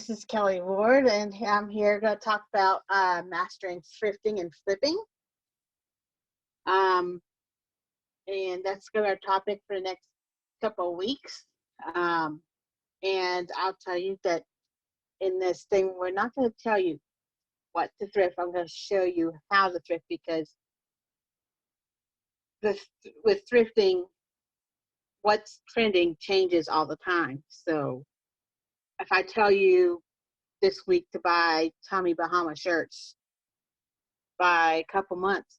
This is Kelly Ward, and I'm here to talk about mastering thrifting and flipping. Um, and that's going to be our topic for the next couple of weeks. Um, and I'll tell you that in this thing, we're not going to tell you what to thrift. I'm going to show you how to thrift, because with thrifting, what's trending changes all the time. So if I tell you this week to buy Tommy Bahama shirts, by a couple months,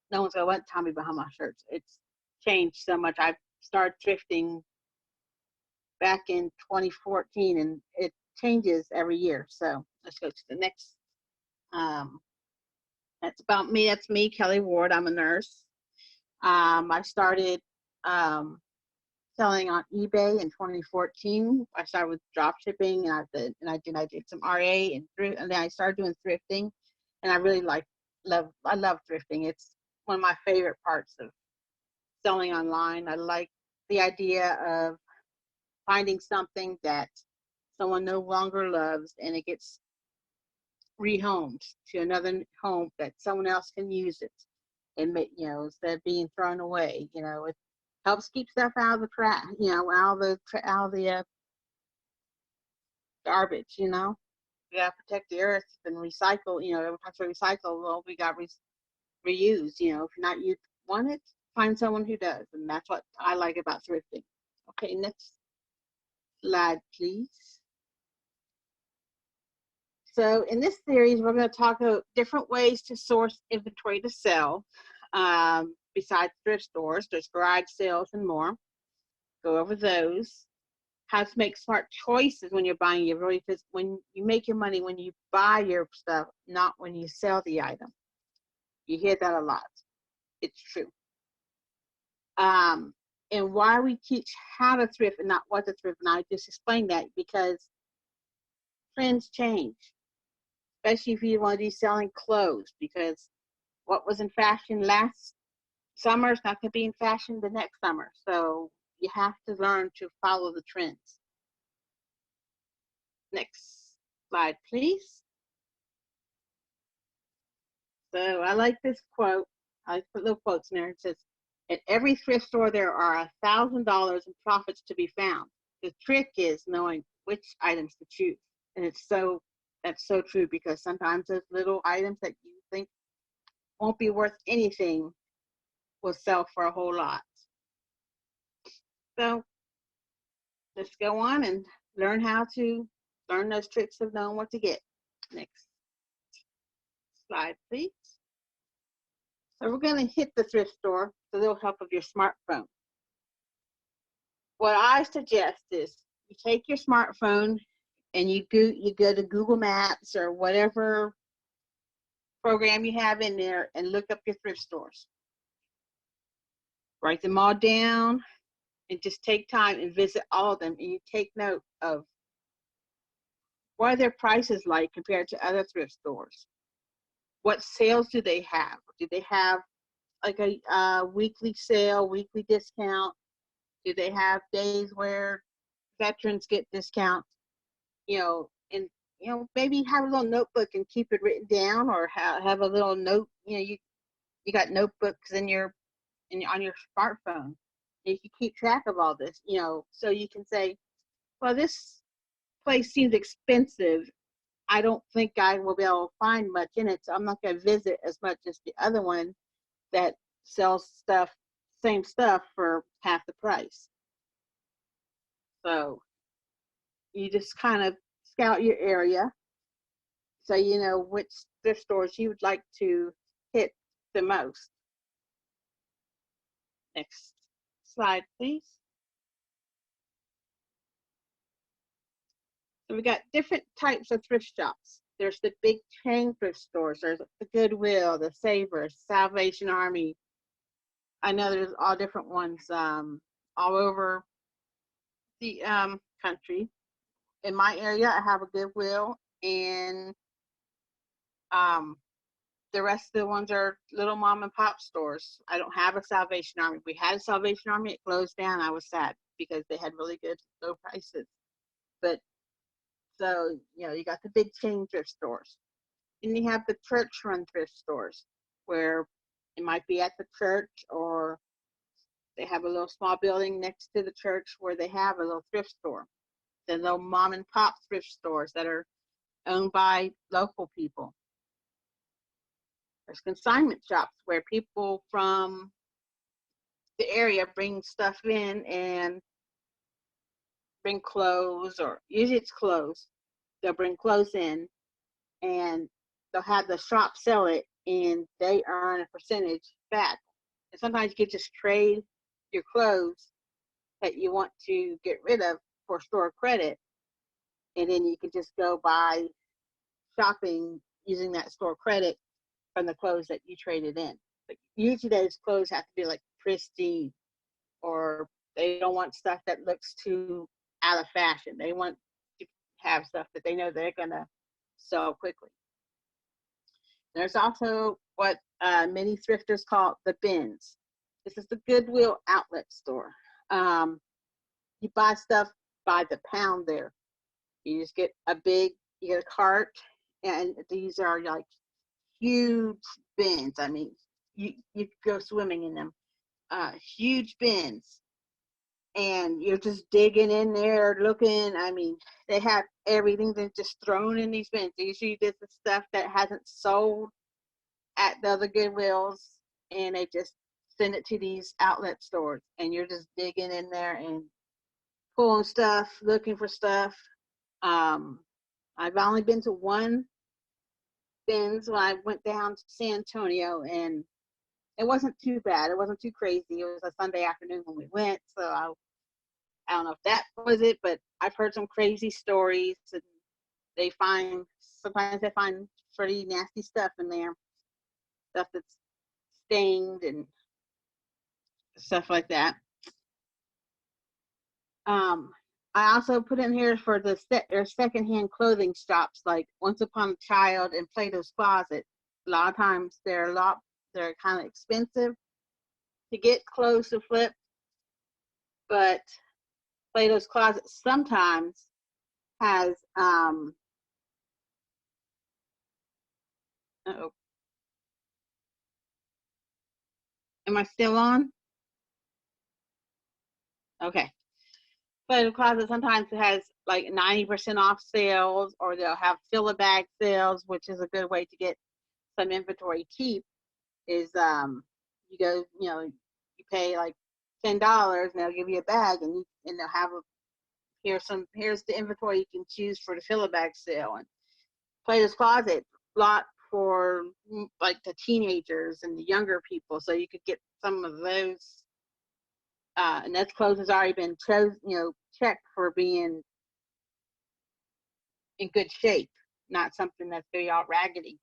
no one's gonna want Tommy Bahama shirts. It's changed so much. I started thrifting back in 2014, and it changes every year. So let's go to the next. That's about me. That's me, Kelly Ward. I'm a nurse. I started selling on eBay in 2014. I started with drop shipping, and I did some RA and then I started doing thrifting, and I really love thrifting. It's one of my favorite parts of selling online. I like the idea of finding something that someone no longer loves, and it gets rehomed to another home that someone else can use it, and instead of being thrown away. It helps keep stuff out of the trash, out of the garbage. We gotta protect the earth and recycle. Every time we recycle, well, we got reuse. If you're not you want it, find someone who does, and that's what I like about thrifting. Okay, next slide, please. So in this series, we're going to talk about different ways to source inventory to sell. Besides thrift stores, there's garage sales and more. Go over those. How to make smart choices when you're buying your inventory, because when you make your money when you buy your stuff, not when you sell the item. You hear that a lot. It's true. And why we teach how to thrift and not what to thrift. And I just explained that because trends change, especially if you want to be selling clothes, because what was in fashion last summer is not going to be in fashion the next summer. So you have to learn to follow the trends. Next slide, please. So I like this quote. I put little quotes in there. It says, at every thrift store, there are $1,000 in profits to be found. The trick is knowing which items to choose. And that's so true, because sometimes those little items that you think won't be worth anything will sell for a whole lot. So let's go on and learn those tricks of knowing what to get. Next slide, please. So we're going to hit the thrift store with a little help of your smartphone. What I suggest is you take your smartphone and you go to Google Maps or whatever program you have in there and look up your thrift stores. Write them all down and just take time and visit all of them, and you take note of what are their prices like compared to other thrift stores. What sales do they have? Do they have like a weekly sale, weekly discount? Do they have days where veterans get discounts? And maybe have a little notebook and keep it written down, or have a little note. You got notebooks on your smartphone. You can keep track of all this. So you can say, well, this place seems expensive. I don't think I will be able to find much in it, so I'm not going to visit as much as the other one that sells same stuff for half the price. So you just kind of scout your area, so you know which thrift stores you would like to hit the most. Next slide, please. So we got different types of thrift shops. There's the big chain thrift stores. There's the Goodwill, the Savers, Salvation Army. I know there's all different ones all over the country. In my area, I have a Goodwill, and the rest of the ones are little mom and pop stores. I don't have a Salvation Army. We had a Salvation Army. It closed down. I was sad because they had really good low prices. But So, you got the big chain thrift stores. Then you have the church-run thrift stores, where it might be at the church, or they have a little small building next to the church where they have a little thrift store. The little mom and pop thrift stores that are owned by local people. There's consignment shops where people from the area bring stuff in and bring clothes, or usually it's clothes. They'll bring clothes in and they'll have the shop sell it, and they earn a percentage back. And sometimes you can just trade your clothes that you want to get rid of for store credit, and then you can just go buy shopping using that store credit from the clothes that you traded in. But usually those clothes have to be like pristine, or they don't want stuff that looks too out of fashion. They want to have stuff that they know they're gonna sell quickly. There's also what many thrifters call the bins. This is the Goodwill outlet store. You buy stuff by the pound there. You just get you get a cart, and these are like huge bins. I mean, you go swimming in them. Huge bins, and you're just digging in there looking. I mean, they have everything that's just thrown in these bins. Usually this is stuff that hasn't sold at the other Goodwills, and they just send it to these outlet stores, and you're just digging in there and pulling stuff, looking for stuff. I've only been to one bins when I went down to San Antonio, and it wasn't too bad. It wasn't too crazy. It was a Sunday afternoon when we went, so I don't know if that was it, but I've heard some crazy stories, and sometimes they find pretty nasty stuff in there, stuff that's stained and stuff like that. I also put in here for their secondhand clothing shops, like Once Upon a Child and Plato's Closet. A lot of times they're kind of expensive to get clothes to flip, but Plato's Closet sometimes has uh-oh. Am I still on? Okay. Plato's Closet sometimes has like 90% off sales, or they'll have fill a bag sales, which is a good way to get some inventory cheap. Is you go, you pay like $10, and they'll give you a bag, and they'll have here's the inventory you can choose for the fill a bag sale. And Plato's Closet, lot for like the teenagers and the younger people, so you could get some of those. And that clothes has already been checked for being in good shape, not something that's very all raggedy.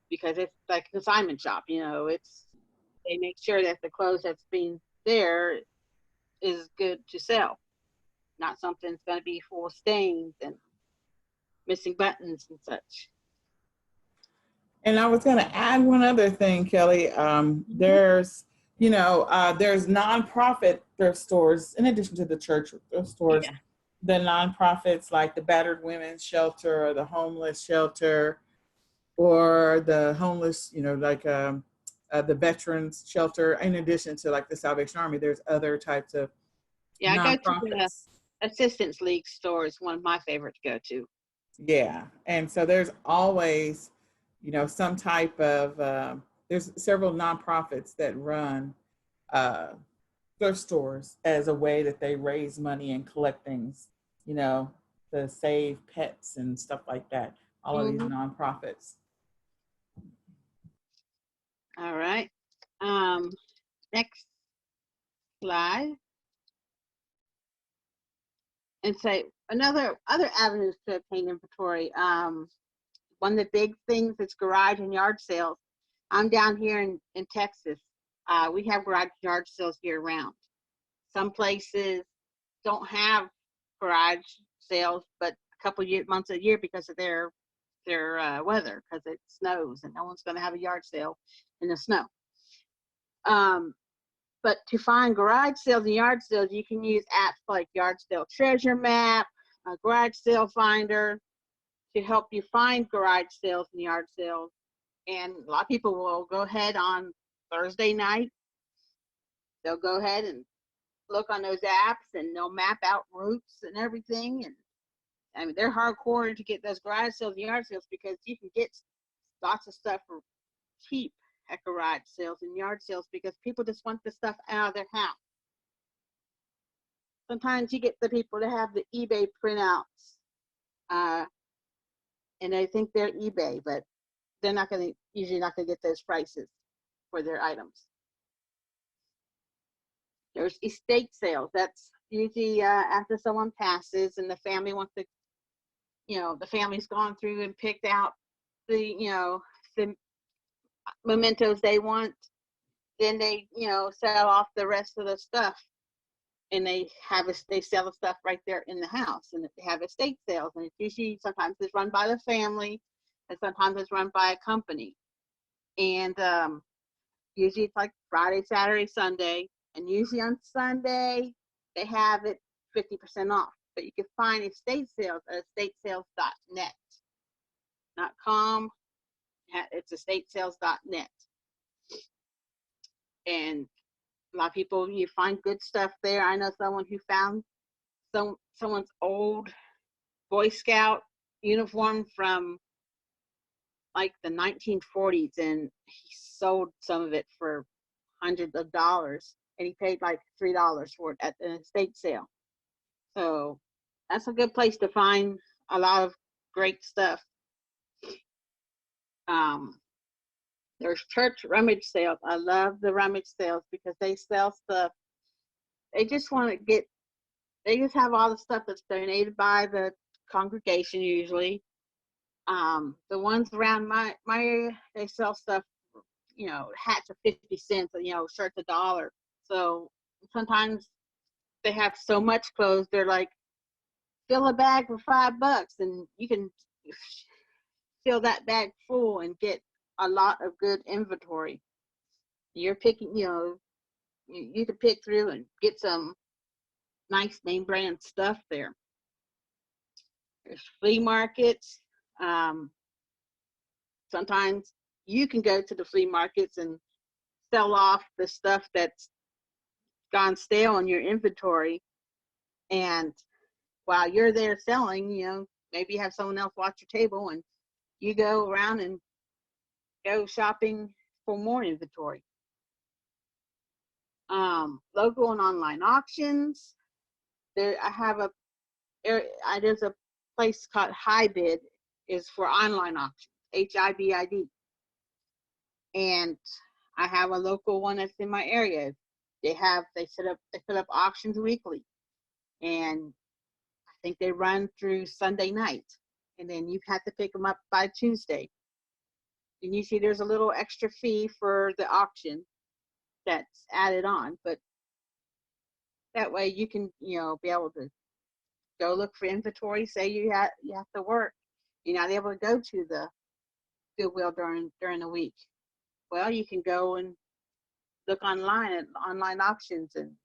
Because it's like a consignment shop, they make sure that the clothes that's being there is good to sell, not something that's going to be full of stains and missing buttons and such. And I was going to add one other thing, Kelly. There's nonprofit thrift stores in addition to the church thrift stores. Yeah. The nonprofits like the Battered Women's Shelter or the Homeless Shelter, or the homeless, the Veterans Shelter. In addition to like the Salvation Army, there's other types of I go to the nonprofits. Assistance League store is one of my favorite to go to. Yeah, and so there's always, some type of. There's several nonprofits that run thrift stores as a way that they raise money and collect things, to save pets and stuff like that. All of these nonprofits. All right. Next slide. And say other avenues to obtain inventory. One of the big things is garage and yard sales. I'm down here in Texas. We have garage and yard sales year round. Some places don't have garage sales, but a couple months a year because of their weather, because it snows and no one's going to have a yard sale in the snow. But to find garage sales and yard sales, you can use apps like Yard Sale Treasure Map, Garage Sale Finder to help you find garage sales and yard sales. And a lot of people will go ahead on Thursday night. They'll go ahead and look on those apps and they'll map out routes and everything. And I mean, they're hardcore to get those garage sales and yard sales because you can get lots of stuff for cheap at garage sales and yard sales because people just want the stuff out of their house. Sometimes you get the people to have the eBay printouts, and they think they're eBay, but they're not going to, usually not going to get those prices for their items. There's estate sales. That's usually after someone passes and the family wants to, the family's gone through and picked out the mementos they want. Then they, sell off the rest of the stuff, and they sell the stuff right there in the house, and they have estate sales, and it's usually sometimes it's run by the family, and sometimes it's run by a company, and usually it's like Friday, Saturday, Sunday, and usually on Sunday they have it 50% off. But you can find estate sales at estatesales.net, not .com. It's estatesales.net. And a lot of people, you find good stuff there. I know someone who found someone's old Boy Scout uniform from like the 1940s, and he sold some of it for hundreds of dollars, and he paid like $3 for it at an estate sale. So that's a good place to find a lot of great stuff. There's church rummage sales. I love the rummage sales because they sell stuff. They just have all the stuff that's donated by the congregation usually. The ones around my area, they sell stuff, hats are 50 cents, shirts $1. So sometimes they have so much clothes, they're like, fill a bag for $5, and you can fill that bag full and get a lot of good inventory. You're picking, you can pick through and get some nice name brand stuff there. There's flea markets. Sometimes you can go to the flea markets and sell off the stuff that's gone stale in your inventory. And while you're there selling, maybe you have someone else watch your table and you go around and go shopping for more inventory. Local and online auctions. There's a place called HiBid, is for online auctions, HIBID. And I have a local one that's in my area. They put up auctions weekly, and I think they run through Sunday night, and then you have to pick them up by Tuesday. And usually there's a little extra fee for the auction that's added on, but that way you can, be able to go look for inventory. Say you have to work, you're not able to go to the Goodwill during the week. Well, you can go and look online at online auctions and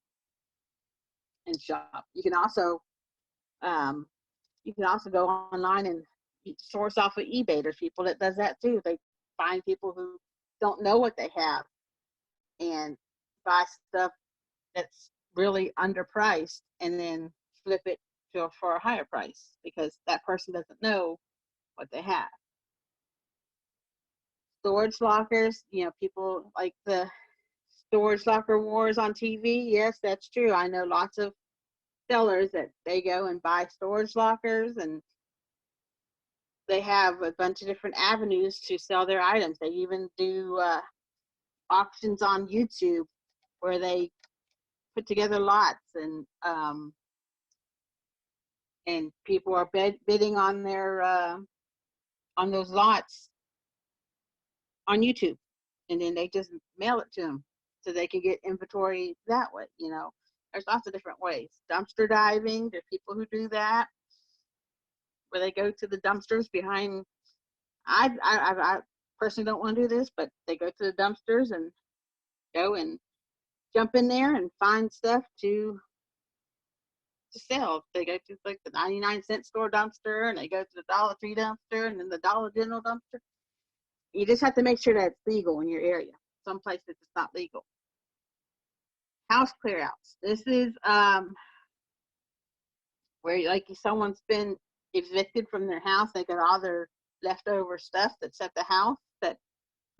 shop. You can also go online and source off of eBay. There's people that does that too. They find people who don't know what they have and buy stuff that's really underpriced and then flip it for a higher price because that person doesn't know what they have. Storage lockers, people like the storage locker wars on TV. Yes, that's true. I know lots of sellers that they go and buy storage lockers, and they have a bunch of different avenues to sell their items. They even do auctions on YouTube where they put together lots, and people are bidding on their on those lots on YouTube, and then they just mail it to them so they can get inventory that way. There's lots of different ways. Dumpster diving, there's people who do that, where they go to the dumpsters behind. I personally don't want to do this, but they go to the dumpsters and go and jump in there and find stuff to sell. They go to like the 99-cent store dumpster, and they go to the Dollar Tree dumpster, and then the Dollar General dumpster. You just have to make sure that it's legal in your area. Some places it's not legal. House clear outs. This is where like someone's been evicted from their house. They got all their leftover stuff that's at the house that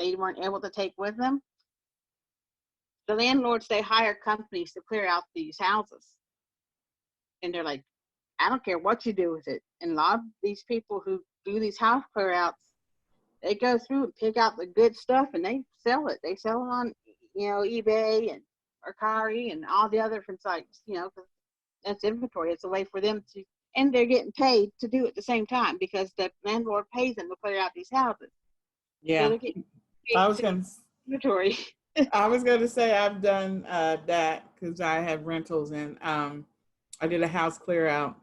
they weren't able to take with them. The landlords, they hire companies to clear out these houses. And they're like, I don't care what you do with it. And a lot of these people who do these house clear outs, they go through and pick out the good stuff and they sell it. They sell it on, eBay and Mercari and all the other different sites, because that's inventory. It's a way for them to, and they're getting paid to do it at the same time because the landlord pays them to clear out these houses. Yeah. So they're getting paid I was to going inventory. I was going to say I've done that because I have rentals, and I did a house clear out,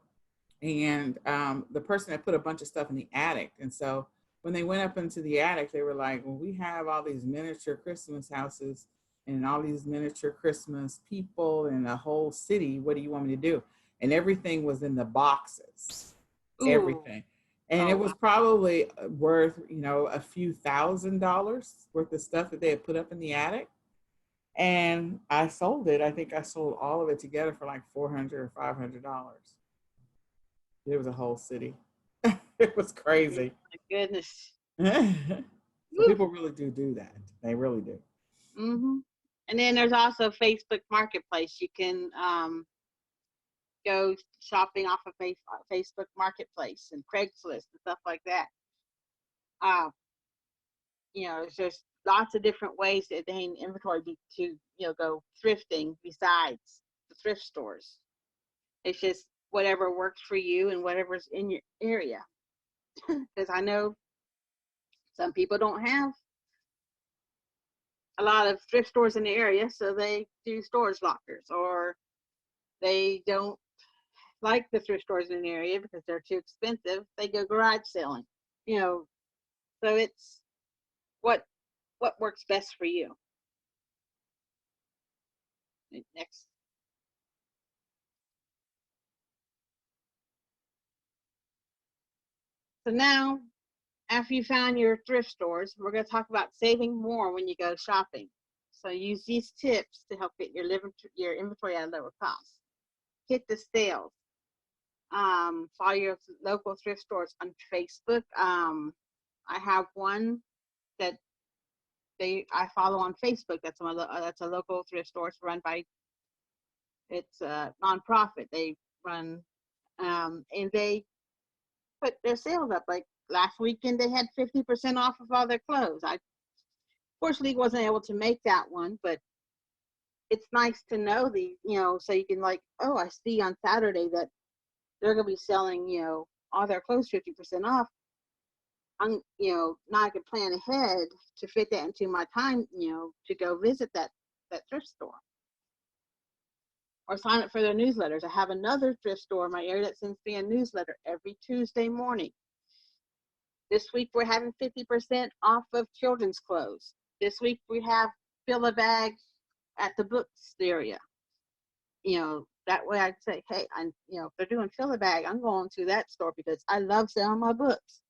and the person had put a bunch of stuff in the attic. And so when they went up into the attic, they were like, well, we have all these miniature Christmas houses and all these miniature Christmas people in a whole city. What do you want me to do? And everything was in the boxes, Ooh. everything. And it was probably worth, a few $1,000s worth of stuff that they had put up in the attic. And I sold it. I think I sold all of it together for like $400 or $500. It was a whole city. It was crazy. My goodness. So people really do that. They really do. Mm-hmm. And then there's also Facebook Marketplace. You can go shopping off of Facebook Marketplace and Craigslist and stuff like that. There's just lots of different ways to obtain inventory to go thrifting besides the thrift stores. It's just whatever works for you and whatever's in your area. Because I know some people don't have a lot of thrift stores in the area, so they do storage lockers, or they don't like the thrift stores in the area because they're too expensive. They go garage selling, so it's what works best for you. Next. So now, after you found your thrift stores, we're going to talk about saving more when you go shopping. So use these tips to help get your inventory at a lower cost. Hit the sales. Follow your local thrift stores on Facebook. I have one that I follow on Facebook. That's a local thrift store. It's run by, it's a nonprofit. They run and they put their sales up. Like last weekend, they had 50% off of all their clothes. I fortunately wasn't able to make that one, but it's nice to know so you can I see on Saturday that they're going to be selling, all their clothes 50% off. Now I can plan ahead to fit that into my time, to go visit that thrift store. Or sign up for their newsletters. I have another thrift store in my area that sends me a newsletter every Tuesday morning. This week we're having 50% off of children's clothes. This week we have fill a bag at the books area. That way I'd say, hey, if they're doing fill a bag, I'm going to that store because I love selling my books.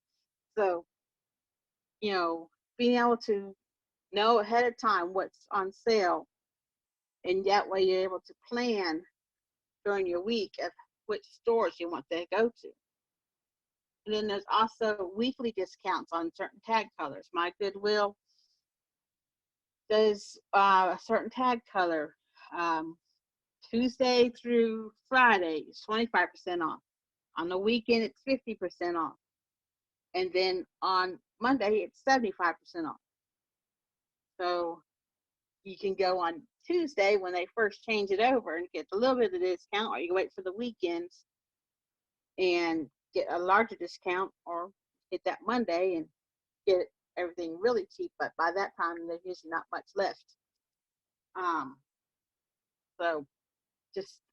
So, being able to know ahead of time what's on sale, and that way you're able to plan during your week of which stores you want to go to. And then there's also weekly discounts on certain tag colors. My Goodwill does a certain tag color. Tuesday through Friday is 25% off. On the weekend, it's 50% off. And then on Monday, it's 75% off. So you can go on Tuesday when they first change it over and get a little bit of the discount, or you can wait for the weekends and get a larger discount, or get that Monday and get everything really cheap. But by that time, there's usually not much left. So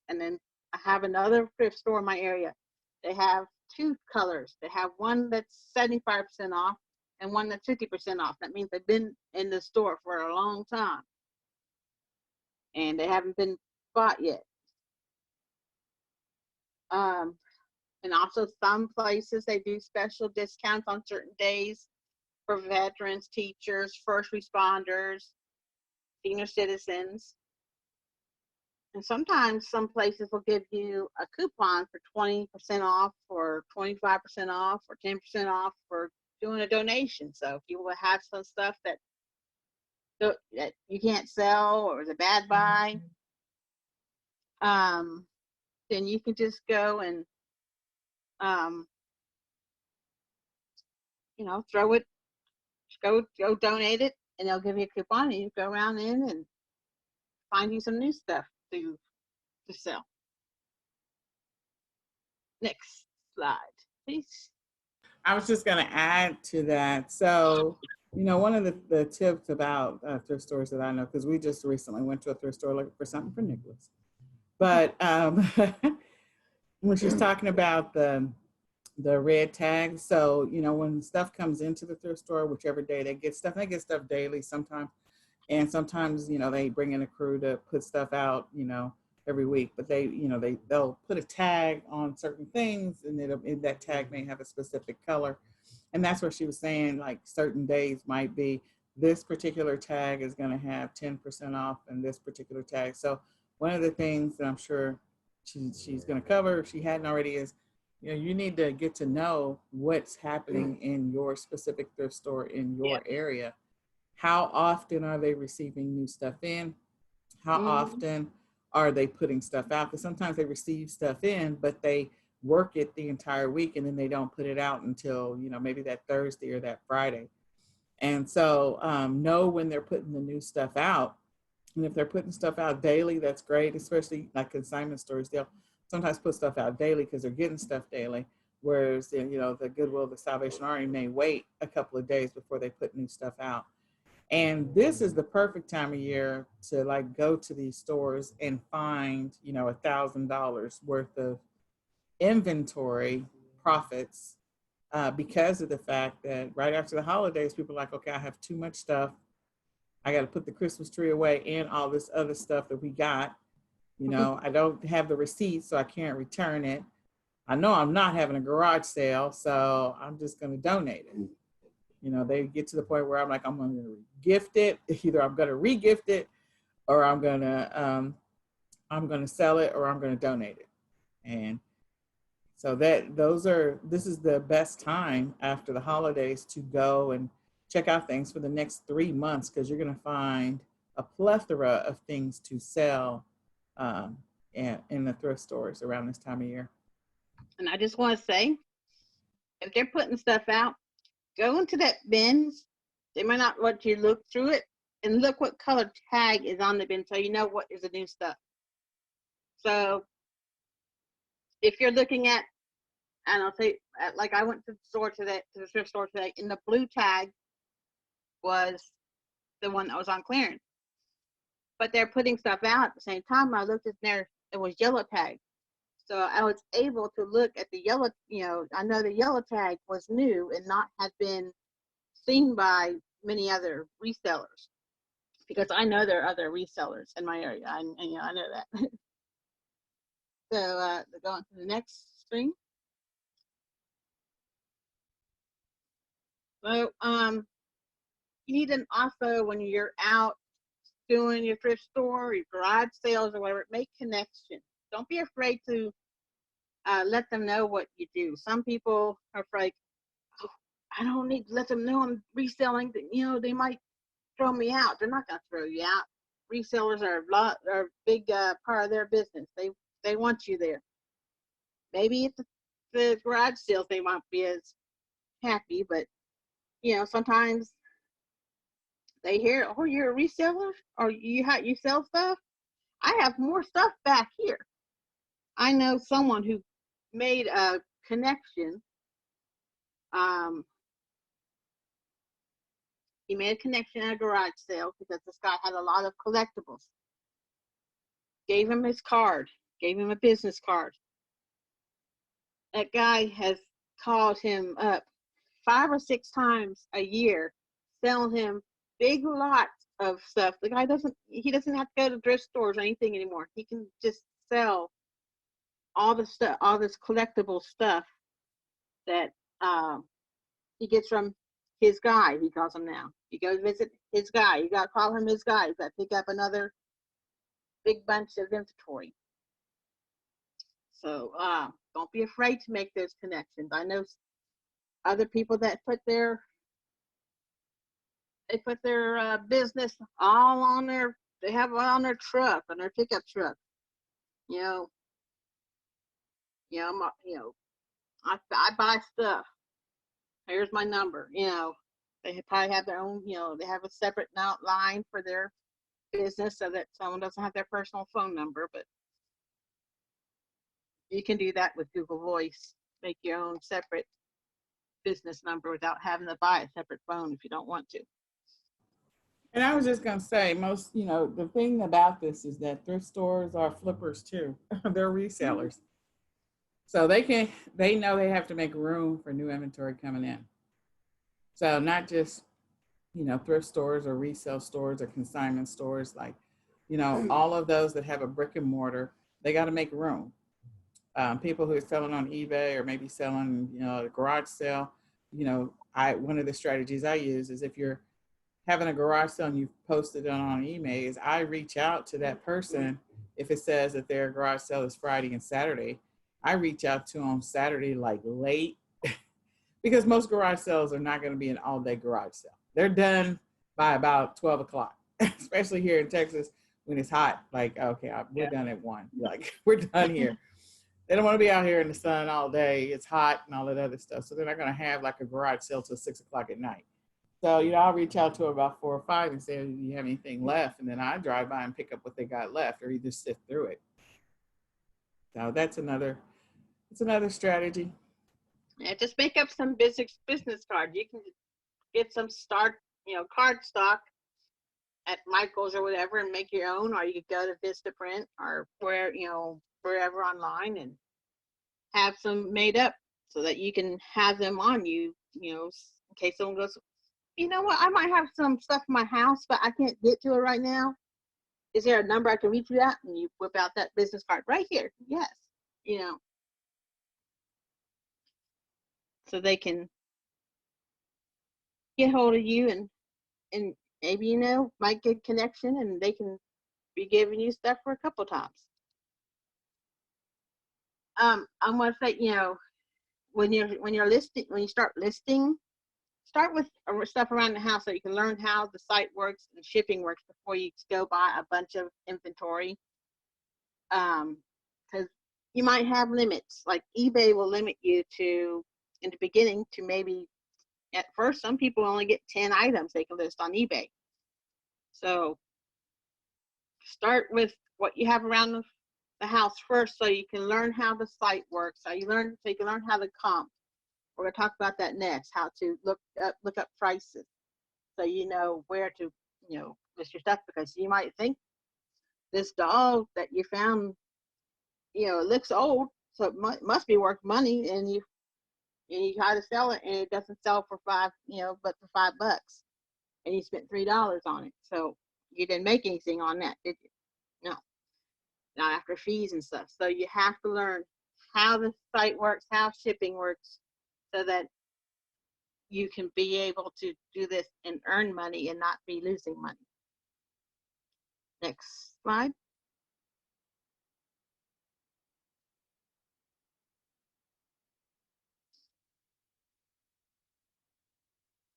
and then I have another thrift store in my area. They have two colors. They have one that's 75% off and one that's 50% off. That means they've been in the store for a long time. and they haven't been bought yet. Um, and also some places they do special discounts on certain days for veterans, teachers, first responders, senior citizens. And sometimes some places will give you a coupon for 20% off or 25% off or 10% off for doing a donation. So if you will have some stuff that you can't sell or is a bad buy, then you can just go and um, throw it, go donate it, and they'll give you a coupon, and you go around in and find you some new stuff to sell. Next slide, please. I was just going to add to that. So, one of the tips about thrift stores that I know, because we just recently went to a thrift store looking for something for Nicholas. But when she's talking about the red tags, so, when stuff comes into the thrift store, whichever day they get stuff daily sometimes. And sometimes, they bring in a crew to put stuff out, every week, but they'll put a tag on certain things, and that tag may have a specific color. And that's what she was saying, like certain days might be this particular tag is going to have 10% off and this particular tag. So one of the things that I'm sure she's going to cover, if she hadn't already, is, you need to get to know what's happening in your specific thrift store in your area. How often are they receiving new stuff in? How often are they putting stuff out? Because sometimes they receive stuff in, but they work it the entire week, and then they don't put it out until, maybe that Thursday or that Friday. And so know when they're putting the new stuff out. And if they're putting stuff out daily, that's great, especially like consignment stores. They'll sometimes put stuff out daily because they're getting stuff daily. Whereas, the Goodwill, the Salvation Army may wait a couple of days before they put new stuff out. And this is the perfect time of year to like go to these stores and find, $1,000 worth of inventory profits, because of the fact that right after the holidays, people are like, okay, I have too much stuff. I got to put the Christmas tree away and all this other stuff that we got. I don't have the receipt, so I can't return it. I know I'm not having a garage sale, so I'm just going to donate it. They get to the point where I'm like, I'm going to gift it. Either I'm going to re-gift it, or I'm going to sell it, or I'm going to donate it. And so this is the best time after the holidays to go and check out things for the next 3 months, because you're going to find a plethora of things to sell in the thrift stores around this time of year. And I just want to say, if they're putting stuff out, go into that bin. They might not let you look through it, and look what color tag is on the bin, so you know what is the new stuff. So if you're looking at, and I'll say, like I went to the thrift store today, and the blue tag was the one that was on clearance. But they're putting stuff out at the same time. I looked at there, it was yellow tag. So I was able to look at the yellow, I know the yellow tag was new and not had been seen by many other resellers, because I know there are other resellers in my area. I know that. So going to the next screen. So you need to also, when you're out doing your thrift store, your garage sales or whatever, make connections. Don't be afraid to let them know what you do. Some people are afraid, oh, I don't need to let them know I'm reselling. They might throw me out. They're not going to throw you out. Resellers are a big part of their business. They want you there. Maybe at the garage sales they won't be as happy, but sometimes they hear, oh, you're a reseller, or you sell stuff. I have more stuff back here. I know someone who made a connection. He made a connection at a garage sale because this guy had a lot of collectibles. Gave him his card, gave him a business card. That guy has called him up 5 or 6 times a year, selling him big lot of stuff. The guy he doesn't have to go to thrift stores or anything anymore. He can just sell all the stuff, all this collectible stuff that he gets from his guy, he calls him now. You go visit his guy. You got to call him his guy. You got to pick up another big bunch of inventory. So don't be afraid to make those connections. I know other people that put their business all on their, they have it on their truck, on their pickup truck. You know, I buy stuff. Here's my number. They probably have their own. They have a separate line for their business so that someone doesn't have their personal phone number. But you can do that with Google Voice. Make your own separate business number without having to buy a separate phone if you don't want to. And I was just going to say, the thing about this is that thrift stores are flippers too. They're resellers. So they know they have to make room for new inventory coming in. So not just, thrift stores or resale stores or consignment stores, like, all of those that have a brick and mortar, they got to make room. People who are selling on eBay or maybe selling, a garage sale, one of the strategies I use is if you're having a garage sale and you've posted it on eBay, is I reach out to that person. If it says that their garage sale is Friday and Saturday, I reach out to them Saturday, like late, because most garage sales are not going to be an all-day garage sale. They're done by about 12 o'clock, especially here in Texas when it's hot. Like, okay, we're done at 1. Like, we're done here. They don't want to be out here in the sun all day. It's hot and all that other stuff. So they're not going to have like a garage sale till 6 o'clock at night. So, I'll reach out to them about 4 or 5 and say, do you have anything left? And then I drive by and pick up what they got left, or you just sift through it. So that's another strategy. Yeah, just make up some business cards. You can get some card stock at Michael's or whatever and make your own, or you could go to Vistaprint or wherever online and have some made up so that you can have them on you, in case someone goes, you know what, I might have some stuff in my house, but I can't get to it right now. Is there a number I can reach you at? And you whip out that business card right here. Yes. So they can get hold of you and maybe, might get connection and they can be giving you stuff for a couple times. I'm going to say, when you start listing, start with stuff around the house so you can learn how the site works and shipping works before you go buy a bunch of inventory. Because you might have limits, like eBay will limit you to, in the beginning, to maybe, at first, some people only get 10 items they can list on eBay. So start with what you have around the house first so you can learn how the site works, so you can learn how to comp. We're going to talk about that next, how to look up prices so you know where to, list your stuff, because you might think this dog that you found, it looks old, so it must be worth money, and you try to sell it and it doesn't sell for $5, but for $5, and you spent $3 on it. So you didn't make anything on that, did you? No, not after fees and stuff. So you have to learn how the site works, how shipping works, so that you can be able to do this and earn money and not be losing money. Next slide.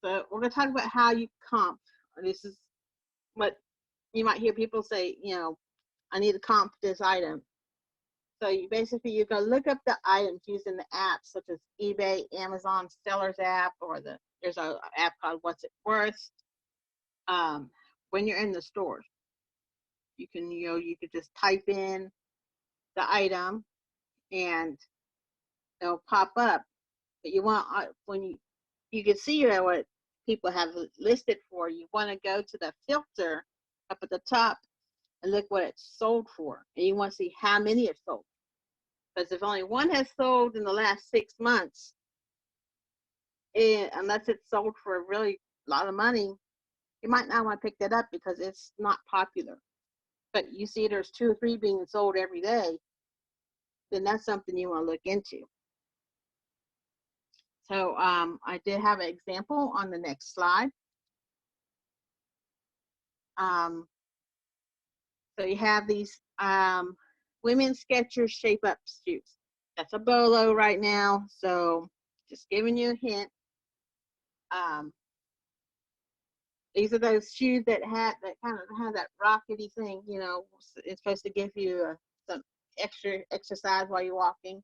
So we're going to talk about how you comp. This is what you might hear people say, I need to comp this item. So you go look up the items using the apps such as eBay, Amazon Sellers app, or there's an app called What's It Worth. When you're in the stores, you could just type in the item and it'll pop up. But you want, when you can see what people have listed for, you want to go to the filter up at the top and look what it's sold for, and you want to see how many it's sold. Because if only one has sold in the last 6 months, unless it's sold for a really lot of money, you might not want to pick that up because it's not popular. But you see there's 2 or 3 being sold every day, then that's something you want to look into. So I did have an example on the next slide. So you have these women's Skechers Shape Up shoes. That's a bolo right now, so just giving you a hint. These are those shoes that kind of have that rockety thing, you know. It's supposed to give you some extra exercise while you're walking.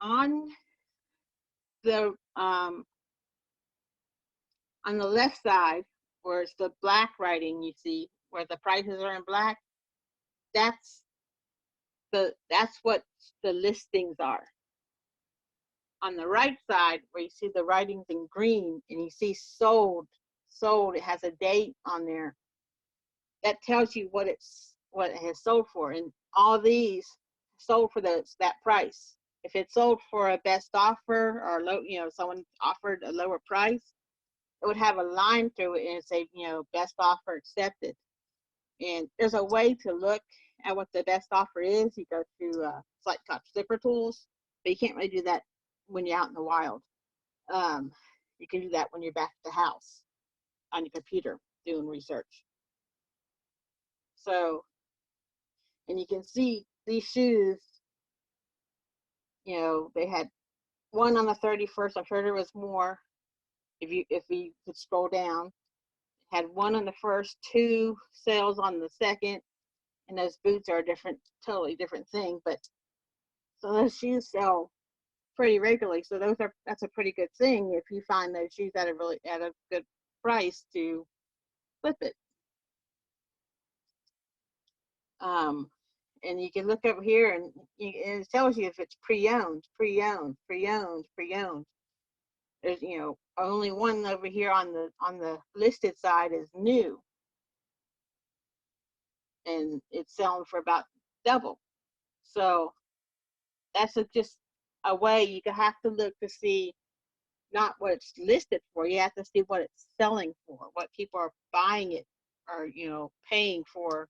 On the left side, where it's the black writing, you see where the prices are in black. That's what the listings are. On the right side, where you see the writings in green and you see sold, it has a date on there. That tells you what it has sold for, and all these sold for that price. If it's sold for a best offer or low, you know, someone offered a lower price, it would have a line through it and say, you know, best offer accepted. And there's a way to look at what the best offer is. You go to it's like called Flipper Tools, but you can't really do that when you're out in the wild. You can do that when you're back at the house on your computer doing research. So, and you can see these shoes, you know, they had one on the 31st. I'm sure there was more if you could scroll down. Had one on the first, 2 sales on the second, and those boots are a totally different thing. But so those shoes sell pretty regularly. So that's a pretty good thing if you find those shoes at a good price to flip it. And you can look over here and it tells you if it's pre-owned. There's, you know, only one over here on the listed side is new, and it's selling for about double. So that's just a way you have to look to see not what it's listed for. You have to see what it's selling for, what people are buying it or, you know, paying for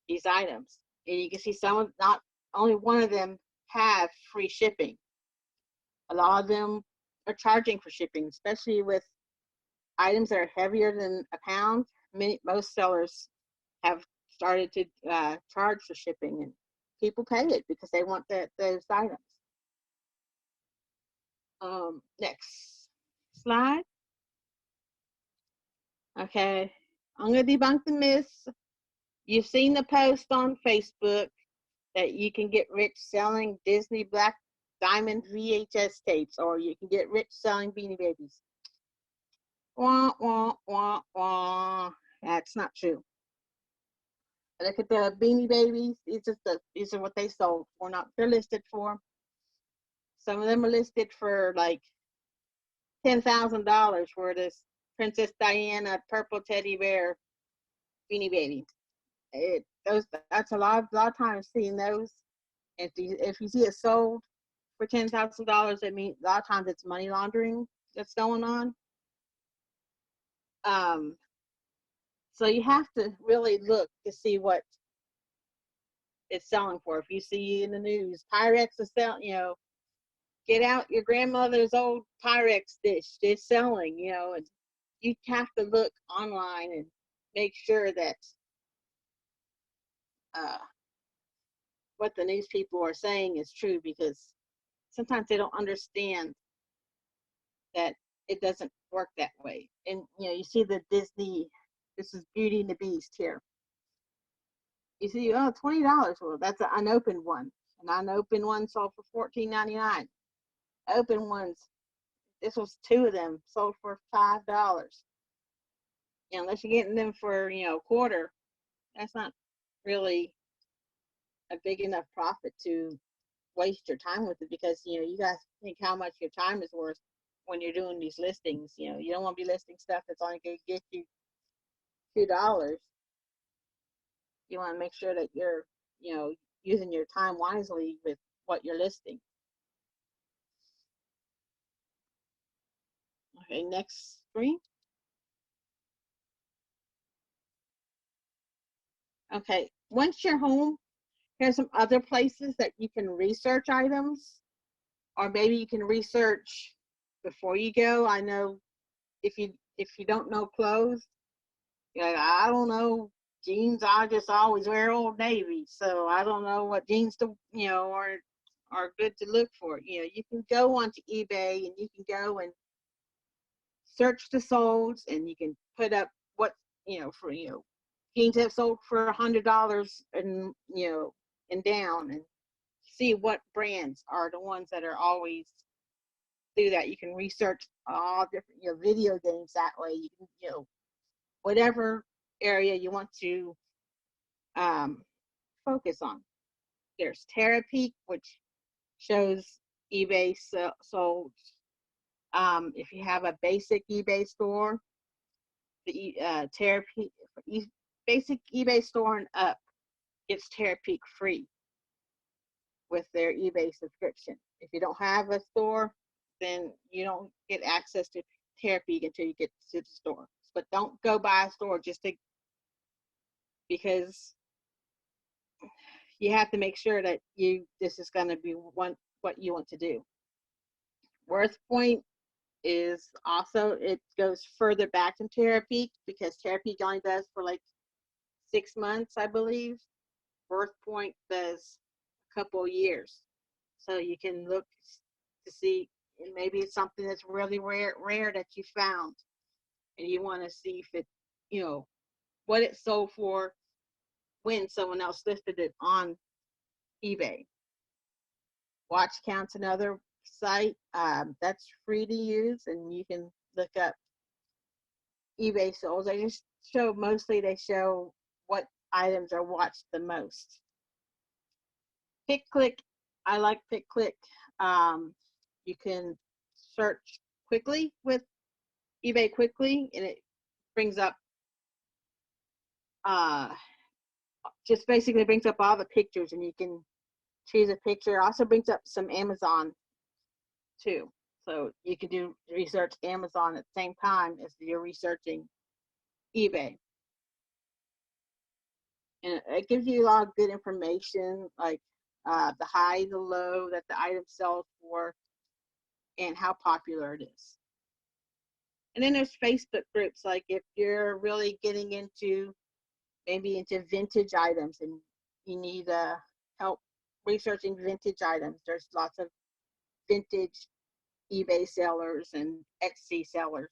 these items. And you can see not only one of them have free shipping. A lot of them are charging for shipping, especially with items that are heavier than a pound. Most sellers have started to charge for shipping, and people pay it because they want those items. Next slide. Okay, I'm going to debunk the myths. You've seen the post on Facebook that you can get rich selling Disney Black Diamond VHS tapes, or you can get rich selling Beanie Babies. Wah, wah, wah, wah. That's not true. Look at the Beanie Babies. These are what they sold for. Not they're listed for. Some of them are listed for like $10,000 for this Princess Diana purple teddy bear Beanie Baby. That's a lot of times seeing those. If you see it sold for $10,000, it means a lot of times it's money laundering that's going on. So you have to really look to see what it's selling for. If you see in the news, Pyrex is selling, you know, get out your grandmother's old Pyrex dish. It's selling, you know, and you have to look online and make sure that what the news people are saying is true, because sometimes they don't understand that it doesn't work that way. And, you know, you see the Disney, this is Beauty and the Beast here. You see, oh, $20. Well, that's an unopened one. An unopened one sold for $14.99. Open ones, this was 2 of them, sold for $5. You know, unless you're getting them for, you know, a quarter, that's not really a big enough profit to waste your time with it, because, you know, you guys think how much your time is worth when you're doing these listings. You know, you don't want to be listing stuff that's only going to get you $2. You want to make sure that you're, you know, using your time wisely with what you're listing. Okay, next screen. Okay, once you're home, here's some other places that you can research items, or maybe you can research before you go. I know if you don't know clothes, yeah, I don't know jeans. I just always wear Old Navy, so I don't know what jeans to are good to look for. You can go onto eBay and you can go and search the solds, and you can put up what for jeans have sold for $100 and down, and see what brands are the ones that are always do that. You can research all different video games that way. You can whatever area you want to um, focus on. There's Terapeak, which shows eBay sold. If you have a basic eBay store, the Terapeak basic eBay store and up gets Terapeak free with their eBay subscription. If you don't have a store, then you don't get access to Terapeak until you get to the store. But don't go by a store because you have to make sure that this is going to be what you want to do. Worth Point is also, it goes further back than Terapeak because Terapeak only does for like 6 months, I believe. Worth Point does a couple of years, so you can look to see, and maybe it's something that's really rare that you found, and you want to see if it, what it sold for when someone else listed it on eBay. Watch Count's another site that's free to use, and you can look up eBay sales. They show what items are watched the most. Pick Click, I like Pick Click. You can search quickly with eBay quickly, and it brings up uh, just basically brings up all the pictures, and you can choose a picture. It also brings up some Amazon too. So you can do research Amazon at the same time as you're researching eBay. And it gives you a lot of good information, like the high, the low that the item sells for, and how popular it is. And then there's Facebook groups, like if you're really getting into vintage items and you need help researching vintage items, there's lots of vintage eBay sellers and Etsy sellers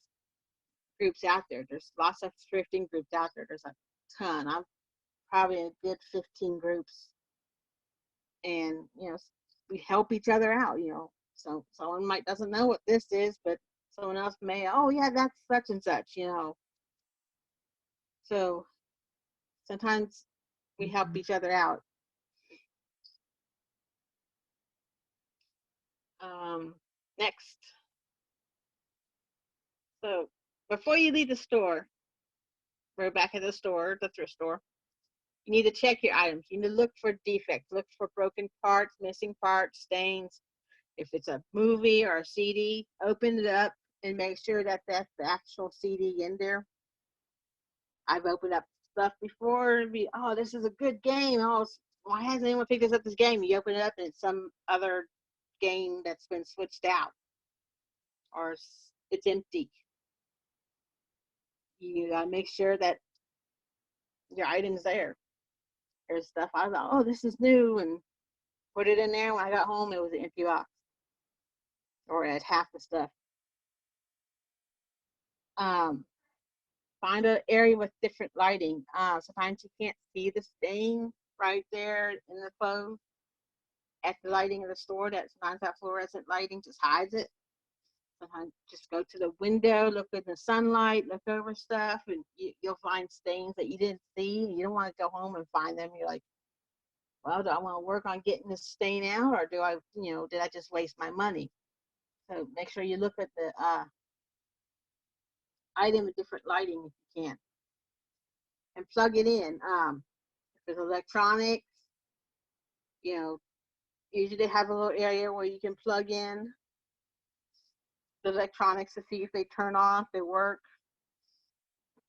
groups out there. There's lots of thrifting groups out there. There's a ton. I'm probably a good 15 groups, and we help each other out. So someone might doesn't know what this is, but someone else may. Oh yeah, that's such and such. So sometimes we help each other out. Next, so before you leave the store, we're back at the store, the thrift store. You need to check your items. You need to look for defects, look for broken parts, missing parts, stains. If it's a movie or a CD, open it up and make sure that that's the actual CD in there. I've opened up stuff before and oh, this is a good game. Oh, why hasn't anyone picked up this game? You open it up and it's some other game that's been switched out, or it's empty. You gotta make sure that your item's there. There's stuff I thought, oh, this is new, and put it in there. When I got home, it was an empty box, or it had half the stuff. Um, Find an area with different lighting. Sometimes you can't see the stain right there in the clothes at the lighting of the store. Sometimes that fluorescent lighting just hides it. Sometimes just go to the window, look in the sunlight, look over stuff, and you'll find stains that you didn't see. You don't want to go home and find them. You're like, well, do I want to work on getting this stain out, or did I just waste my money? So make sure you look at the item with different lighting if you can, and plug it in. If it's electronics, usually they have a little area where you can plug in the electronics to see if they turn on, if they work.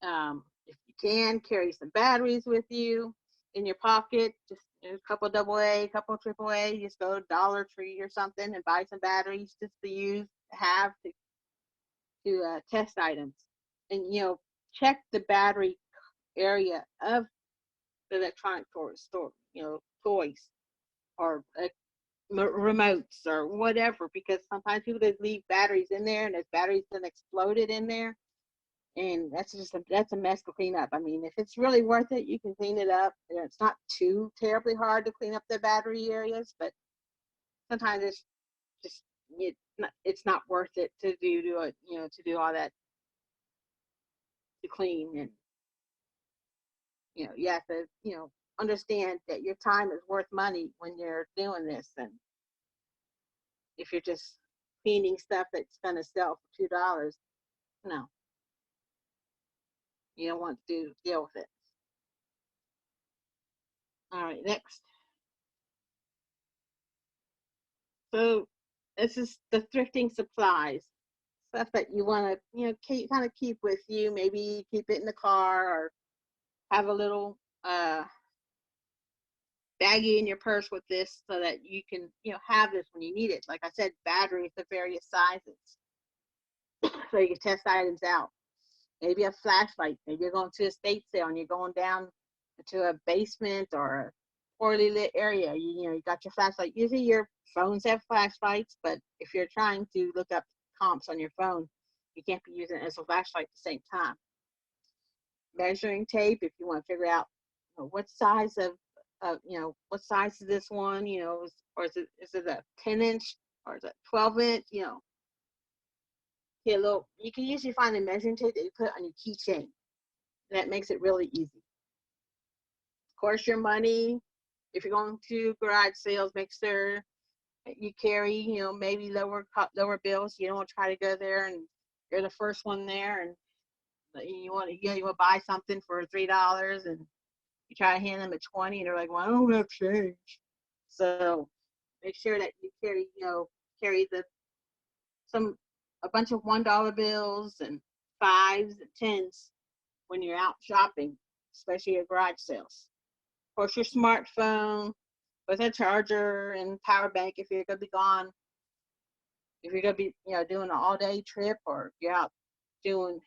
If you can, carry some batteries with you. in your pocket, just a couple AA, a couple AAA, just go to Dollar Tree or something and buy some batteries just to use, have to test items. And, check the battery area of the electronic store, toys or remotes or whatever, because sometimes people just leave batteries in there and there's batteries that exploded in there, and that's a mess to clean up. I mean, if it's really worth it, you can clean it up. It's not too terribly hard to clean up the battery areas, but sometimes it's just it's not worth it to do all that to clean. And you have to understand that your time is worth money when you're doing this. And if you're just cleaning stuff that's going to sell for $2, no, you don't want to deal with it. All right, next. So this is the thrifting supplies, stuff that you want to kind of keep with you. Maybe keep it in the car or have a little baggie in your purse with this, so that you can have this when you need it. Like I said, batteries of various sizes, so you can test items out. Maybe a flashlight. Maybe you're going to a estate sale and you're going down to a basement or a poorly lit area. You got your flashlight. Usually your phones have flashlights, but if you're trying to look up comps on your phone, you can't be using it as a flashlight at the same time. Measuring tape, if you want to figure out what size what size is this one, or is it a 10-inch or is it 12-inch, you can usually find a measuring tape that you put on your keychain. That makes it really easy. Of course, your money, if you're going to garage sales, make sure you carry, maybe lower bills. You don't want to try to go there and you're the first one there, and you want to buy something for $3, and you try to hand them a 20, and they're like, "Well, I don't have change." So make sure that you carry a bunch of $1 bills and 5s and 10s when you're out shopping, especially at garage sales. Of course, your smartphone with a charger and power bank if you're going to be gone. If you're going to be, doing an all-day trip, or you're out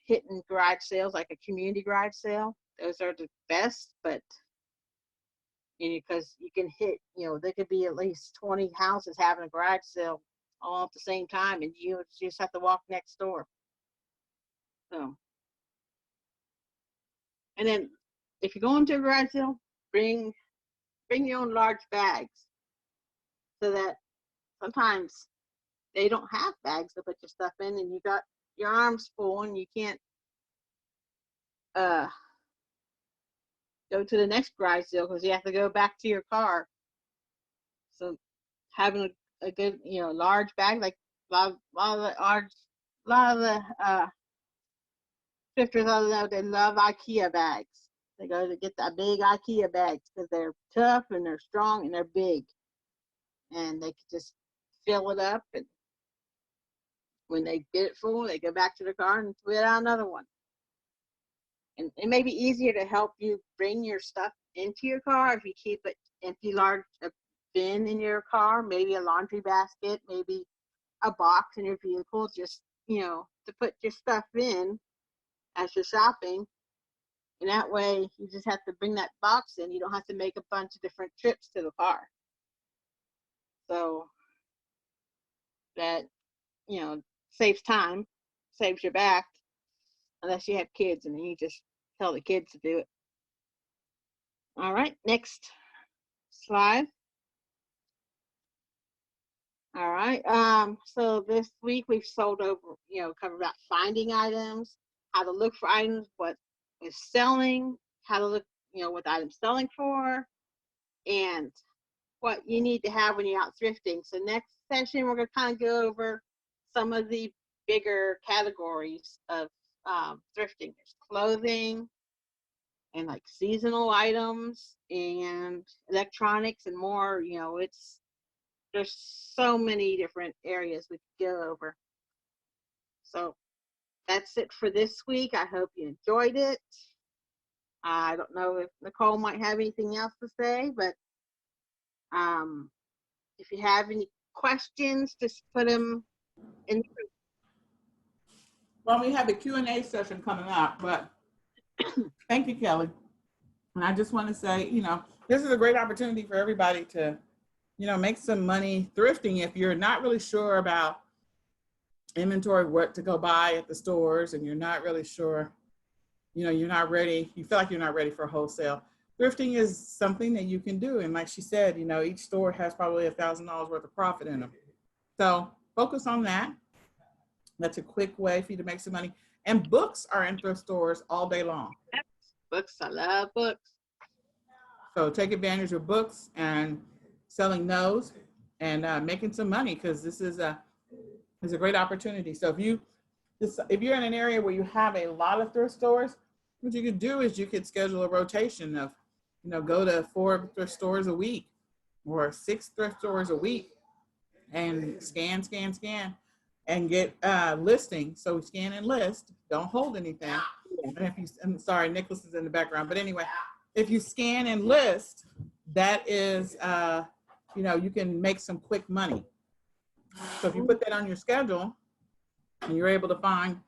hitting garage sales like a community garage sale, those are the best. But because you can hit, there could be at least 20 houses having a garage sale all at the same time, and you just have to walk next door. So, and then if you're going to a garage sale, bring your own large bags, so that sometimes they don't have bags to put your stuff in, and you got your arms full and you can't go to the next garage sale because you have to go back to your car. So having a good large bag, like a lot of the thrifters, I know, they love IKEA bags. They go to get the big IKEA bags because they're tough and they're strong and they're big, and they can just fill it up, and when they get it full, they go back to the car and put out another one. And it may be easier to help you bring your stuff into your car if you keep it empty, large bin in your car, maybe a laundry basket, maybe a box in your vehicle, just to put your stuff in as you're shopping. And that way you just have to bring that box in. You don't have to make a bunch of different trips to the car. So that saves time, saves your back, unless you have kids, and then you just tell the kids to do it. All right, next slide. All right. So this week we've covered about finding items, how to look for items, what is selling, how to look, what the item's selling for, and what you need to have when you're out thrifting. So next session, we're going to kind of go over some of the bigger categories of thrifting. There's clothing and like seasonal items and electronics and more. There's so many different areas we could go over. So that's it for this week. I hope you enjoyed it. I don't know if Nicole might have anything else to say, but if you have any questions, just put them in. Well, we have a Q&A session coming up, but thank you, Kelly. And I just want to say, this is a great opportunity for everybody to, make some money thrifting. If you're not really sure about inventory, what to go buy at the stores, and you're not really sure, you're not ready, you feel like you're not ready for wholesale, thrifting is something that you can do. And like she said, each store has probably $1,000 worth of profit in them. So focus on that. That's a quick way for you to make some money. And books are in thrift stores all day long. Books, I love books. So take advantage of books and selling those and making some money, because this is a great opportunity. So if you're in an area where you have a lot of thrift stores, what you could do is you could schedule a rotation of, go to 4 thrift stores a week or 6 thrift stores a week and scan, and get listings. So scan and list, don't hold anything. And I'm sorry, Nicholas is in the background, but anyway, if you scan and list, that is, you can make some quick money. So if you put that on your schedule and you're able to find,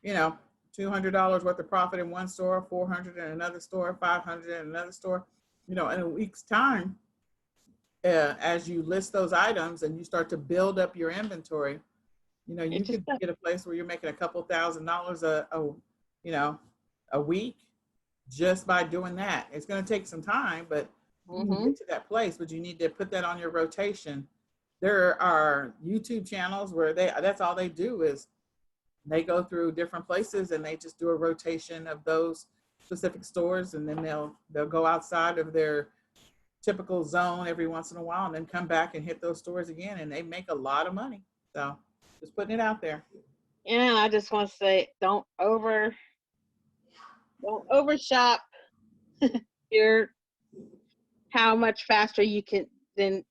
$200 worth of profit in one store, 400 in another store, 500 in another store, in a week's time, as you list those items and you start to build up your inventory, you could get a place where you're making a couple $1,000s a week just by doing that. It's going to take some time, but you can get to that place, but you need to put that on your rotation. There are YouTube channels where that's all they do is they go through different places and they just do a rotation of those specific stores, and then they'll go outside of their typical zone every once in a while and then come back and hit those stores again, and they make a lot of money. So just putting it out there. Yeah, I just want to say, don't overshop your how much faster you can than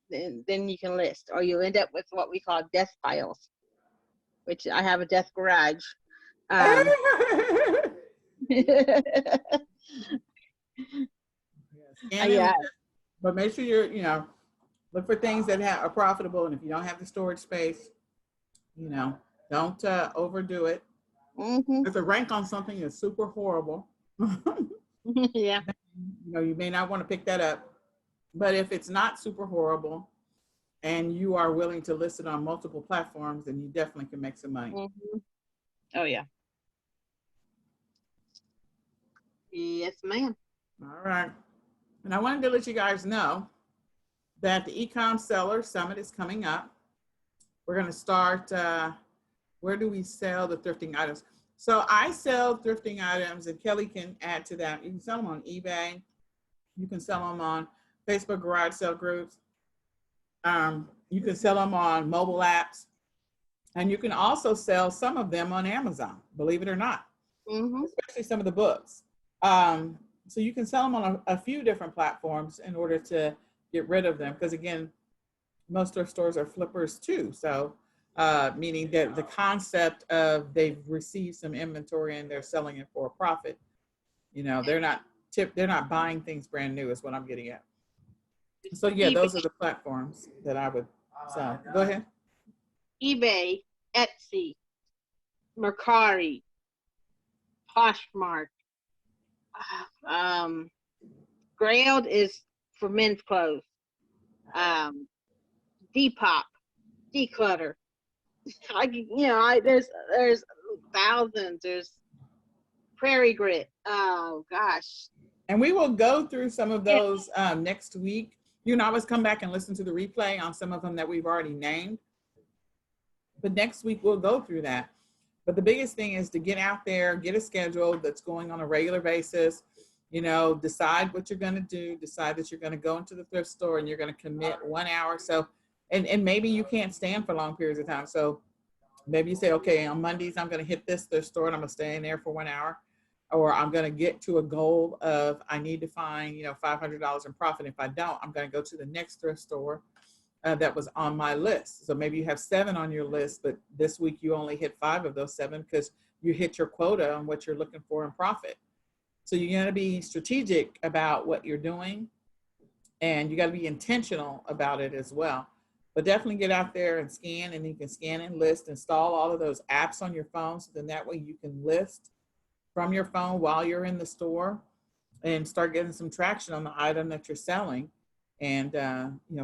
you can list, or you end up with what we call death piles, which I have a death garage. Yeah. But make sure you're, look for things that are profitable. And if you don't have the storage space, don't overdo it. If the rank on something is super horrible, yeah, you may not want to pick that up. But if it's not super horrible and you are willing to list it on multiple platforms, then you definitely can make some money. Oh yeah. Yes, ma'am. All right. And I wanted to let you guys know that the eCom Seller Summit is coming up. We're going to start, where do we sell the thrifting items? So I sell thrifting items, and Kelly can add to that. You can sell them on eBay. You can sell them on Facebook garage sale groups. You can sell them on mobile apps. And you can also sell some of them on Amazon, believe it or not, especially some of the books. So you can sell them on a few different platforms in order to get rid of them. Because again, most thrift stores are flippers too. So meaning that the concept of they've received some inventory and they're selling it for a profit. They're not buying things brand new is what I'm getting at. So yeah, those are the platforms that I would sell. Go ahead. eBay, Etsy, Mercari, Poshmark. Grailed is for men's clothes. Depop, Declutter. There's thousands. There's Prairie Grit. Oh gosh. And we will go through some of those next week. You can always come back and listen to the replay on some of them that we've already named. But next week we'll go through that. But the biggest thing is to get out there, get a schedule that's going on a regular basis. Decide what you're going to do. Decide that you're going to go into the thrift store and you're going to commit 1 hour. So, and maybe you can't stand for long periods of time. So maybe you say, okay, on Mondays, I'm going to hit this thrift store and I'm going to stay in there for 1 hour. Or I'm going to get to a goal of, I need to find, $500 in profit. If I don't, I'm going to go to the next thrift store that was on my list. So maybe you have 7 on your list, but this week you only hit 5 of those 7 because you hit your quota on what you're looking for in profit. So you're going to be strategic about what you're doing, and you got to be intentional about it as well. But definitely get out there and scan, and you can scan and list, install all of those apps on your phone. So then that way you can list from your phone while you're in the store and start getting some traction on the item that you're selling. And,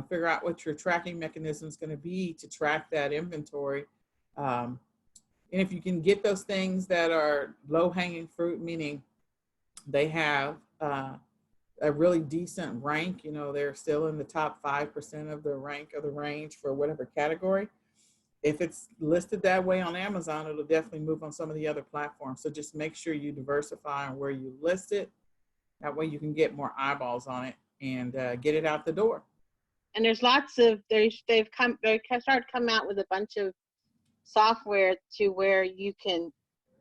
figure out what your tracking mechanism is going to be to track that inventory. And if you can get those things that are low hanging fruit, meaning they have a really decent rank, they're still in the top 5% of the rank of the range for whatever category. If it's listed that way on Amazon, it'll definitely move on some of the other platforms. So just make sure you diversify on where you list it. That way you can get more eyeballs on it and get it out the door. And there's lots of, they've started coming out with a bunch of software to where you can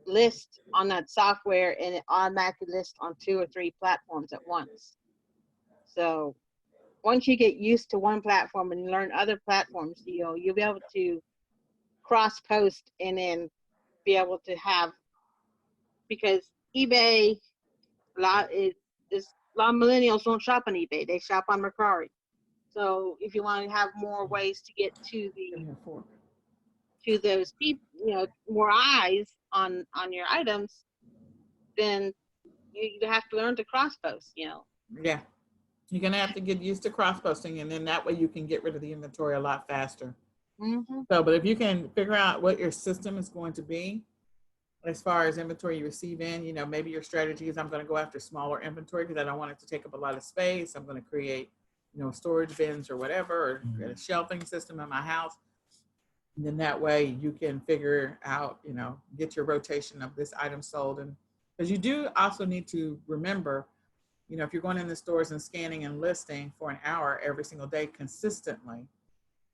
list on that software and it automatically lists on 2 or 3 platforms at once. So once you get used to one platform and learn other platforms, you'll be able to cross post and then be able to have, because eBay, a lot of millennials don't shop on eBay, they shop on Mercari. So if you want to have more ways to get to those people, more eyes on your items, then you have to learn to cross post. Yeah, you're gonna have to get used to cross posting, and then that way you can get rid of the inventory a lot faster. Mm-hmm. So, but if you can figure out what your system is going to be as far as inventory you receive in, maybe your strategy is, I'm going to go after smaller inventory because I don't want it to take up a lot of space. I'm going to create, storage bins or whatever, or a shelving system in my house. And then that way you can figure out, get your rotation of this item sold. And because you do also need to remember, if you're going in the stores and scanning and listing for an hour every single day consistently,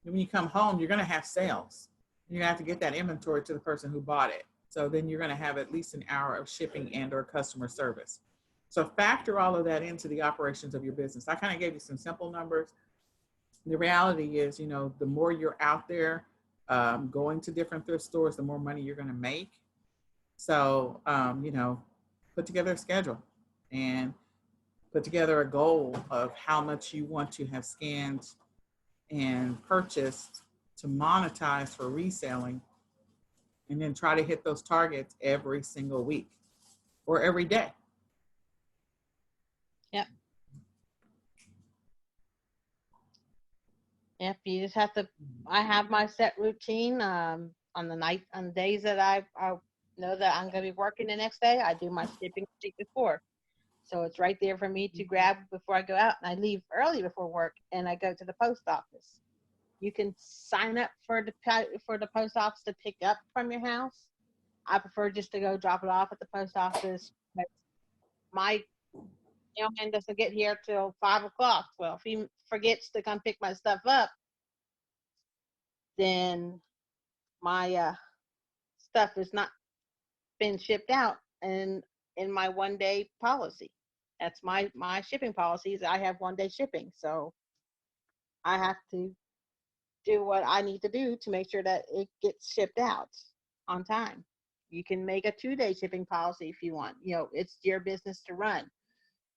when you come home, you're going to have sales. You're going to have to get that inventory to the person who bought it. So then you're going to have at least an hour of shipping and or customer service. So factor all of that into the operations of your business. I kind of gave you some simple numbers. The reality is, the more you're out there going to different thrift stores, the more money you're going to make. So, put together a schedule and put together a goal of how much you want to have scanned and purchased to monetize for reselling, and then try to hit those targets every single week or every day. Yep, you just have to, I have my set routine on the days that I know that I'm going to be working the next day. I do my shipping sheet before. So it's right there for me to grab before I go out, and I leave early before work and I go to the post office. You can sign up for the post office to pick up from your house. I prefer just to go drop it off at the post office. My mailman doesn't get here till 5 o'clock. Well, if he forgets to come pick my stuff up, then my stuff has not been shipped out and in my 1-day policy. That's my shipping policies. I have 1-day shipping. So I have to do what I need to do to make sure that it gets shipped out on time. You can make a 2-day shipping policy if you want. It's your business to run.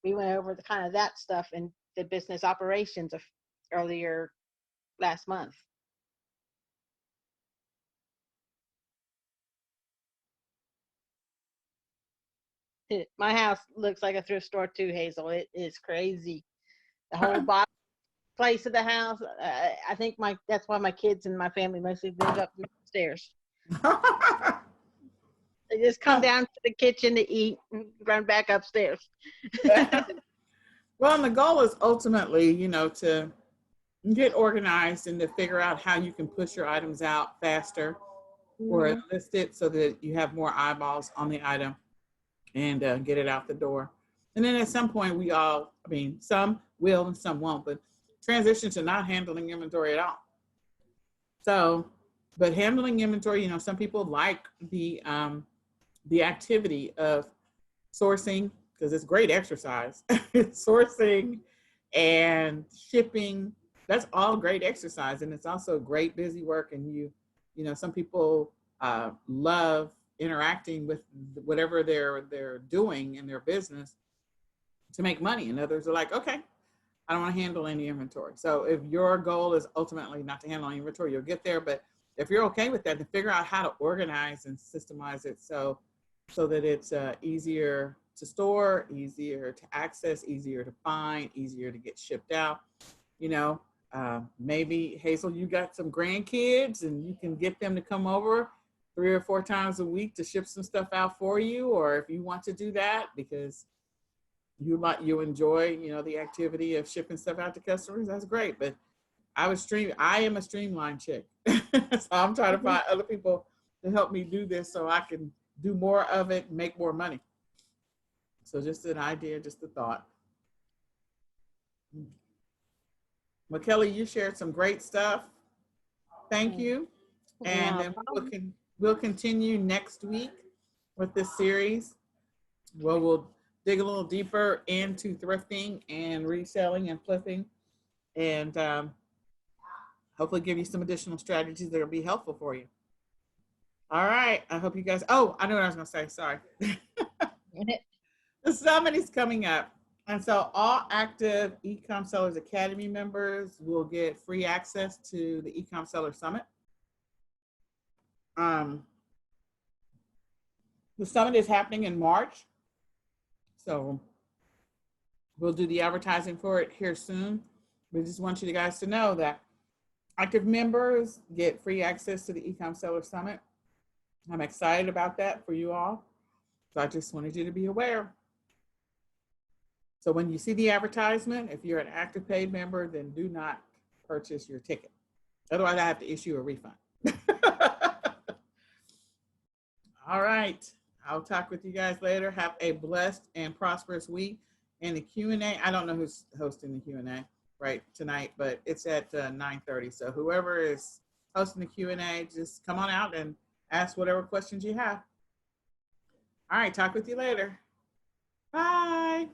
We went over the kind of that stuff in the business operations of earlier last month. My house looks like a thrift store too, Hazel. It is crazy. The whole bottom place of the house. I think that's why my kids and my family mostly live up the stairs. They just come down to the kitchen to eat and run back upstairs. Well, and the goal is ultimately, to get organized and to figure out how you can push your items out faster or list it so that you have more eyeballs on the item and get it out the door. And then at some point some will and some won't, but transition to not handling inventory at all. So, but handling inventory, some people like the activity of sourcing because it's great exercise. Sourcing and shipping, that's all great exercise, and it's also great busy work. And some people love interacting with whatever they're doing in their business to make money. And others are like, okay, I don't want to handle any inventory. So if your goal is ultimately not to handle any inventory, you'll get there. But if you're okay with that, then figure out how to organize and systemize it so that it's easier to store, easier to access, easier to find, easier to get shipped out. You know, maybe Hazel, you got some grandkids and you can get them to come over 3 or 4 times a week to ship some stuff out for you. Or if you want to do that because you enjoy, you know, the activity of shipping stuff out to customers, that's great. But I am a streamline chick. So I'm trying to find other people to help me do this so I can do more of it and make more money. So just an idea, just a thought. Well, Kelly, you shared some great stuff. Thank you. And then we'll continue next week with this series. Well, we'll dig a little deeper into thrifting and reselling and flipping, and hopefully give you some additional strategies that will be helpful for you. All right. I hope you guys, oh, I know what I was going to say. Sorry. The summit is coming up. And so all active eCom Sellers Academy members will get free access to the eCom Seller Summit. The summit is happening in March. So we'll do the advertising for it here soon. We just want you guys to know that active members get free access to the eCom Seller Summit. I'm excited about that for you all. So I just wanted you to be aware. So when you see the advertisement, if you're an active paid member, then do not purchase your ticket. Otherwise, I have to issue a refund. All right. I'll talk with you guys later. Have a blessed and prosperous week. And the Q&A, I don't know who's hosting the Q&A right tonight, but it's at 9:30. So whoever is hosting the Q&A, just come on out and ask whatever questions you have. All right. Talk with you later. Bye.